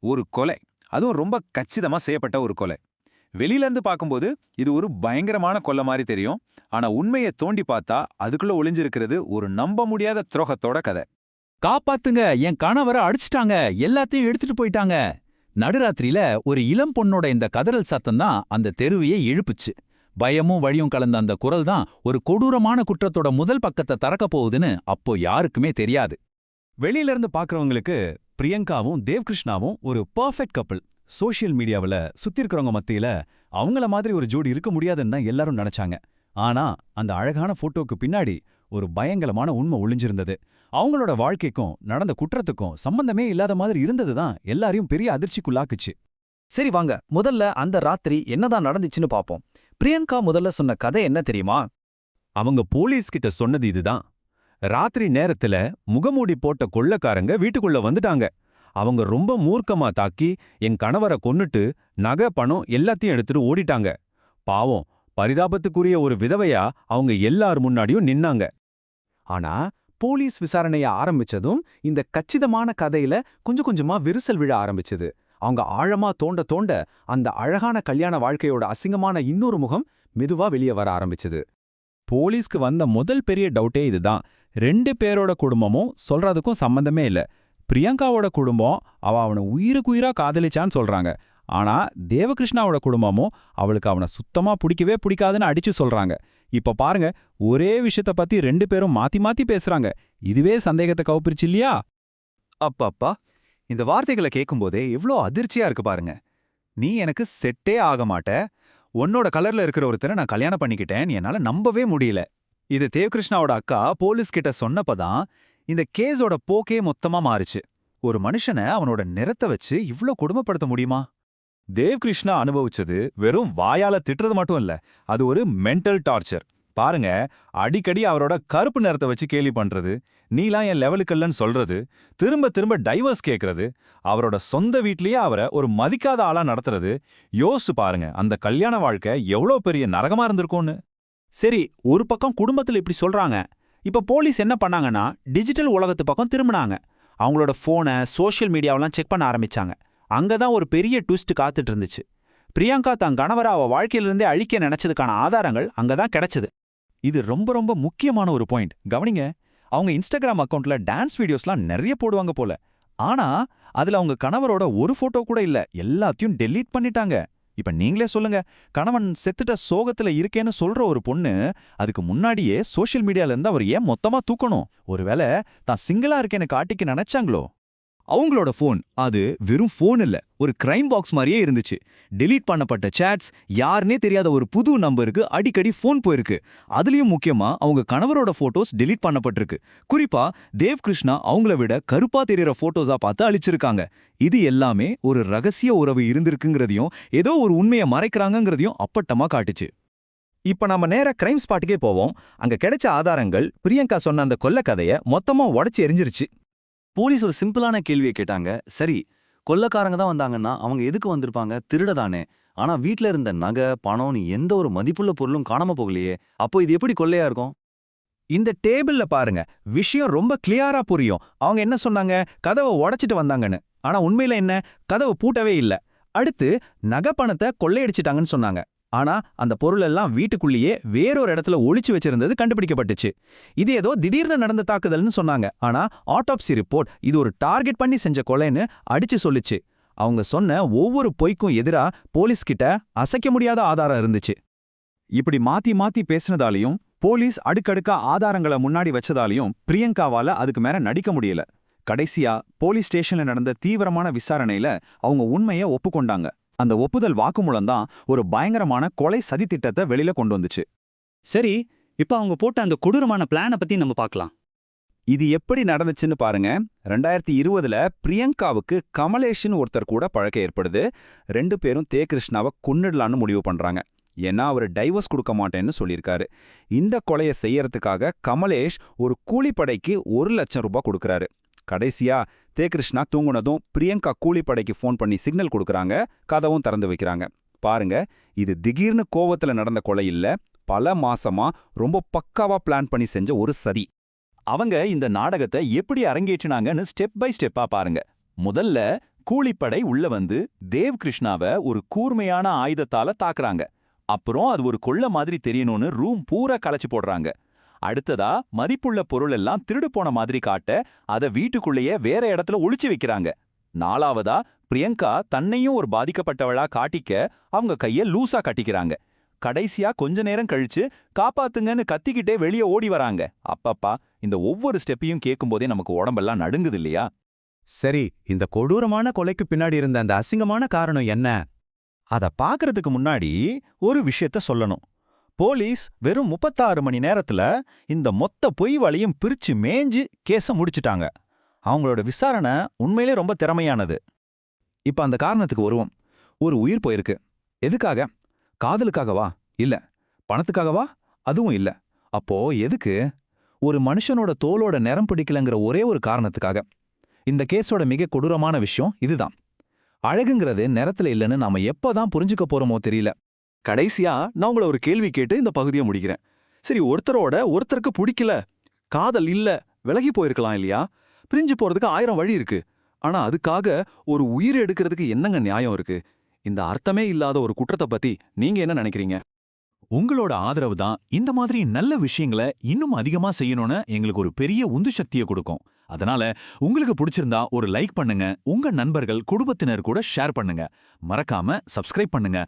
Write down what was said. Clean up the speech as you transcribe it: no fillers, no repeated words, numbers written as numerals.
ஒரு கொலை, அதுவும் ரொம்ப கச்சிதமா செய்யப்பட்ட ஒரு கொலை. வெளியில இருந்து பார்க்கும்போது இது ஒரு பயங்கரமான கொலை மாதிரி தெரியும். ஆனா உண்மையை தோண்டி பார்த்தா அதுக்குள்ள ஒளிஞ்சிருக்கிறது ஒரு நம்ப முடியாத துரோகத்தோட கதை. காப்பாத்துங்க, என் கணவரை அடிச்சிட்டாங்க, எல்லாத்தையும் எடுத்துட்டு போயிட்டாங்க. நடுராத்திரியில ஒரு இளம் பொண்ணோட இந்த கதறல் சத்தம் தான் அந்த தெருவையே இழுப்புச்சு. பயமும் வழியும் கலந்த அந்த குரல் தான் ஒரு கொடூரமான குற்றத்தோட முதல் பக்கத்தை திறக்க போகுதுன்னு அப்போ யாருக்குமே தெரியாது. வெளியில இருந்து பாக்குறவங்களுக்கு பிரியங்காவும் தேவ்கிருஷ்ணாவும் ஒரு பர்ஃபெக்ட் கப்பிள். சோஷியல் மீடியாவுல சுத்தி இருக்கிறவங்க மத்தியில அவங்கள மாதிரி ஒரு ஜோடி இருக்க முடியாதுன்னு தான் எல்லாரும் நினைச்சாங்க. ஆனா அந்த அழகான போட்டோக்கு பின்னாடி ஒரு பயங்கரமான உண்மை ஒளிஞ்சிருந்தது. அவங்களோட வாழ்க்கைக்கும் நடந்த குற்றத்துக்கும் சம்பந்தமே இல்லாத மாதிரி இருந்ததுதான் எல்லாரையும் பெரிய அதிர்ச்சிக்குள்ளாக்குச்சு. சரி வாங்க, முதல்ல அந்த ராத்திரி என்னதான் நடந்துச்சுன்னு பாப்போம். பிரியங்கா முதல்ல சொன்ன கதை என்ன தெரியுமா? அவங்க போலீஸ் கிட்ட சொன்னது இதுதான். ராத்திரி நேரத்துல முகமூடி போட்ட கொள்ளைக்காரங்க வீட்டுக்குள்ள வந்துட்டாங்க. அவங்க ரொம்ப மூர்க்கமா தாக்கி என் கணவரை கொன்னுட்டு நகை பணம் எல்லாத்தையும் எடுத்துட்டு ஓடிட்டாங்க. பாவம், பரிதாபத்துக்குரிய ஒரு விதவையா அவங்க எல்லார் முன்னாடியும் நின்னாங்க. ஆனா போலீஸ் விசாரணைய ஆரம்பிச்சதும் இந்த கச்சிதமான கதையில கொஞ்சம் கொஞ்சமா விரிசல் விழ ஆரம்பிச்சது. அவங்க ஆழமா தோண்ட தோண்ட அந்த அழகான கல்யாண வாழ்க்கையோட அசிங்கமான இன்னொரு முகம் மெதுவா வெளியே வர ஆரம்பிச்சது. போலீஸ்க்கு வந்த முதல் பெரிய டவுட்டே இதுதான். 2 பேரோட குடும்பமும் சொல்றதுக்கும் சம்பந்தமே இல்ல. பிரியங்காவோட குடும்பம் அவனை உயிருக்குயிரா காதலிச்சான்னு சொல்றாங்க. ஆனா தேவகிருஷ்ணாவோட குடும்பமும் அவளுக்கு அவனை சுத்தமா பிடிக்கவே பிடிக்காதுன்னு அடிச்சு சொல்றாங்க. இப்ப பாருங்க, ஒரே விஷயத்த பத்தி 2 பேரும் மாத்தி மாத்தி பேசுறாங்க. இதுவே சந்தேகத்தை கவுப்பிருச்சு இல்லையா? அப்பப்பா, இந்த வார்த்தைகளை கேட்கும்போதே எவ்வளோ அதிர்ச்சியா இருக்கு பாருங்க. நீ எனக்கு செட்டே ஆக மாட்ட, உன்னோட கலர்ல இருக்கிற ஒருத்தரை நான் கல்யாணம் பண்ணிக்கிட்டேன், என்னால நம்பவே முடியல. இது தேவ்கிருஷ்ணாவோட அக்கா போலீஸ் கிட்ட சொன்னப்பதான் இந்த கேஸோட போக்கே மொத்தமா மாறுச்சு. ஒரு மனுஷனை அவனோட நிறத்தை வச்சு இவ்ளோ கொடுமைப்படுத்த முடியுமா? தேவ்கிருஷ்ணா அனுபவிச்சது வெறும் வாயால திட்டுறது மட்டும் இல்ல, அது ஒரு மென்டல் டார்ச்சர். பாருங்க, அடிக்கடி அவரோட கருப்பு நிறத்தை வச்சு கேலி பண்றது, நீலாம் என் லெவலுக்கல்லன்னு சொல்றது, திரும்ப திரும்ப டைவர்ஸ் கேட்கறது, அவரோட சொந்த வீட்லயே அவரை ஒரு மதிக்காத ஆளா நடத்துறது. யோசிச்சு பாருங்க, அந்த கல்யாண வாழ்க்கை எவ்வளோ பெரிய நரகமா இருந்திருக்கும்னு. சரி, ஒரு பக்கம் குடும்பத்துல இப்படி சொல்றாங்க. இப்ப போலீஸ் என்ன பண்ணாங்கன்னா டிஜிட்டல் உலகத்து பக்கம் திரும்பினாங்க. அவங்களோட போனை, சோஷியல் மீடியாவெல்லாம் செக் பண்ண ஆரம்பிச்சாங்க. அங்கதான் ஒரு பெரிய ட்விஸ்ட் காத்துட்டு இருந்துச்சு. பிரியங்கா தன் கணவரை அவ வாழ்க்கையிலிருந்தே அழிக்க நினைச்சதுக்கான ஆதாரங்கள் அங்கதான் கிடைச்சது. இது ரொம்ப ரொம்ப முக்கியமான ஒரு பாயிண்ட். கவனிங்க, அவங்க இன்ஸ்டாகிராம் அக்கவுண்ட்ல டான்ஸ் வீடியோஸ்லாம் நிறைய போடுவாங்க போல. ஆனா அதுல அவங்க கணவரோட ஒரு போட்டோ கூட இல்ல, எல்லாத்தையும் டெலீட் பண்ணிட்டாங்க. இப்ப நீங்களே சொல்லுங்க, கணவன் செத்துட்ட சோகத்துல இருக்கேன்னு சொல்ற ஒரு பொண்ணு அதுக்கு முன்னாடியே சோஷியல் மீடியால இருந்து அவர் ஏன் மொத்தமா தூக்கணும்? ஒருவேளை தான் சிங்கிளா இருக்கேன்னு காட்டிக்க நினைச்சாங்களோ? அவங்களோட ஃபோன் அது வெறும் ஃபோன் இல்ல, ஒரு கிரைம் பாக்ஸ் மாதிரியே இருந்துச்சு. டெலீட் பண்ணப்பட்ட சாட்ஸ், யாருனே தெரியாத ஒரு புது நம்பருக்கு அடிக்கடி ஃபோன் போயிருக்கு. அதுலயும் முக்கியமா அவங்க கணவரோட போட்டோஸ் டெலீட் பண்ணப்பட்டிருக்கு. குறிப்பா தேவ்கிருஷ்ணா அவங்கள விட கருப்பா தெரியற போட்டோஸா பார்த்து அழிச்சிருக்காங்க. இது எல்லாமே ஒரு ரகசிய உறவு இருந்திருக்குங்கிறதையும் ஏதோ ஒரு உண்மையை மறைக்கிறாங்கங்கிறதையும் அப்பட்டமா காட்டுச்சு. இப்ப நம்ம நேரா கிரைம் ஸ்பாட்டுக்கே போவோம். அங்க கிடைச்ச ஆதாரங்கள் பிரியங்கா சொன்ன அந்த கொல்ல கதைய மொத்தமா உடைச்சு எரிஞ்சிருச்சு. போலீஸ் ஒரு சிம்பிளான கேள்வியை கேட்டாங்க. சரி, கொள்ளைக்காரங்க தான் வந்தாங்கன்னா அவங்க எதுக்கு வந்திருப்பாங்க? திருடதானே. ஆனா வீட்ல இருந்த நகை, பணம்னு எந்த ஒரு மதிப்புள்ள பொருளும் காணாம போகலையே. அப்போ இது எப்படி கொள்ளையா இருக்கும்? இந்த டேபிள்ல பாருங்க, விஷயம் ரொம்ப கிளியரா புரியும். அவங்க என்ன சொன்னாங்க? கதவை உடைச்சிட்டு வந்தாங்கன்னு. ஆனா உண்மையில என்ன? கதவு பூட்டவே இல்ல. அடுத்து நகை பணத்தை கொள்ளையடிச்சிட்டாங்கன்னு சொன்னாங்க. ஆனா அந்த பொருள் எல்லாம் வீட்டுக்குள்ளேயே வேறொரு இடத்துல ஒளிச்சு வச்சிருந்தது கண்டுபிடிக்கப்பட்டுச்சு. இது ஏதோ திடீர்னு நடந்த தாக்குதல்னு சொன்னாங்க. ஆனா ஆட்டோப்சி ரிப்போர்ட் இது ஒரு டார்கெட் பண்ணி செஞ்ச கொலைன்னு அடிச்சு சொல்லுச்சு. அவங்க சொன்ன ஒவ்வொரு பொய்க்கும் எதிரா போலீஸ் கிட்ட அசைக்க முடியாத ஆதாரம் இருந்துச்சு. இப்படி மாத்தி மாத்தி பேசினதாலையும் போலீஸ் அடுக்கடுக்கா ஆதாரங்களை முன்னாடி வச்சதாலையும் பிரியங்காவால அதுக்கு மேல நடிக்க முடியல. கடைசியா போலீஸ் ஸ்டேஷன்ல நடந்த தீவிரமான விசாரணையில அவங்க உண்மையை ஒப்புக்கொண்டாங்க. அந்த ஒப்புதல் வாக்குமூலம் தான் ஒரு பயங்கரமான கொலை சதி திட்டத்தை வெளியில கொண்டு வந்துச்சு. சரி, இப்ப அவங்க போட்ட அந்த கொடூரமான பிளானை பத்தி நம்ம பார்க்கலாம். இது எப்படி நடந்துச்சுன்னு பாருங்க. 2020ல பிரியங்காவுக்கு கமலேஷ்னு ஒருத்தர் கூட பழக்கம் ஏற்படுது. 2 பேரும் தேவ்கிருஷ்ணாவை கொன்னுடலான்னு முடிவு பண்றாங்க. ஏன்னா அவர் டைவர்ஸ் கொடுக்க மாட்டேன்னு சொல்லியிருக்காரு. இந்த கொலையை செய்யறதுக்காக கமலேஷ் ஒரு கூலிப்படைக்கு 1 லட்சம் ரூபாய் கொடுக்கறாரு. கடைசியா தேவ்கிருஷ்ணா தூங்குனதும் பிரியங்கா கூலிப்படைக்கு ஃபோன் பண்ணி சிக்னல் கொடுக்கறாங்க. கதவும் திறந்து வைக்கிறாங்க. பாருங்க, இது திடீர்னு கோவத்துல நடந்த கொலை இல்ல, பல மாசமா ரொம்ப பக்காவா பிளான் பண்ணி செஞ்ச ஒரு சதி. அவங்க இந்த நாடகத்தை எப்படி அரங்கேற்றினாங்கன்னு ஸ்டெப் பை ஸ்டெப்பா பாருங்க. முதல்ல கூலிப்படை உள்ள வந்து தேவ் கிருஷ்ணாவை ஒரு கூர்மையான ஆயுதத்தால தாக்குறாங்க. அப்புறம் அது ஒரு கொள்ள மாதிரி தெரியணும்னு ரூம் பூரா களைச்சு போடுறாங்க. அடுத்ததா மதிப்புள்ள பொருள் எல்லாம் திருடு போன மாதிரி காட்ட அதை வீட்டுக்குள்ளேயே வேற இடத்துல ஒளிச்சு வைக்கிறாங்க. நாலாவதா பிரியங்கா தன்னையும் ஒரு பாதிக்கப்பட்டவளா காட்டிக்க அவங்க கைய லூசா கட்டிக்கிறாங்க. கடைசியா கொஞ்ச நேரம் கழிச்சு காப்பாத்துங்கன்னு கத்திக்கிட்டே வெளியே ஓடி வராங்க. அப்பப்பா, இந்த ஒவ்வொரு ஸ்டெப்பையும் கேட்கும்போதே நமக்கு உடம்பெல்லாம் நடுங்குது இல்லையா? சரி, இந்த கொடூரமான கொலைக்கு பின்னாடி இருந்த அந்த அசிங்கமான காரணம் என்ன? அத பாக்குறதுக்கு முன்னாடி ஒரு விஷயத்த சொல்லணும். போலீஸ் வெறும் 36 மணி நேரத்துல இந்த மொத்த பொய் வழியும் பிரிச்சு மேய்ஞ்சு கேஸ முடிச்சிட்டாங்க. அவங்களோட விசாரணை உண்மையிலே ரொம்ப திறமையானது. இப்ப அந்த காரணத்துக்கு வருவோம். ஒரு உயிர் போயிருக்கு. எதுக்காக? காதலுக்காகவா? இல்ல. பணத்துக்காகவா? அதுவும் இல்ல. அப்போ எதுக்கு? ஒரு மனுஷனோட தோலோட நிறம் பிடிக்கலங்கிற ஒரே ஒரு காரணத்துக்காக. இந்த கேஸோட மிக கொடூரமான விஷயம் இதுதான். அழகுங்கிறது நிறத்துல இல்லைன்னு நாம எப்பதான் புரிஞ்சுக்க போறோமோ தெரியல. கடைசியா நான் உங்களை ஒரு கேள்வி கேட்டு இந்த பகுதியை முடிக்கிறேன். சரி, ஒருத்தருக்கு பிடிக்கல, காதல் இல்ல, விலகி போயிருக்கலாம் இல்லையா? பிரிஞ்சு போறதுக்கு 1000 வழி இருக்கு. ஆனா அதுக்காக ஒரு உயிர் எடுக்கிறதுக்கு என்னங்க நியாயம் இருக்கு? இந்த அர்த்தமே இல்லாத ஒரு குற்றத்தை பத்தி நீங்க என்ன நினைக்கிறீங்க? உங்களோட ஆதரவு தான் இந்த மாதிரி நல்ல விஷயங்களை இன்னும் அதிகமா செய்யணும்னு எங்களுக்கு ஒரு பெரிய உந்து சக்தியை கொடுக்கும். அதனால உங்களுக்கு பிடிச்சிருந்தா ஒரு லைக் பண்ணுங்க, உங்க நண்பர்கள் குடும்பத்தினர் கூட ஷேர் பண்ணுங்க. மறக்காம சப்ஸ்கிரைப் பண்ணுங்க.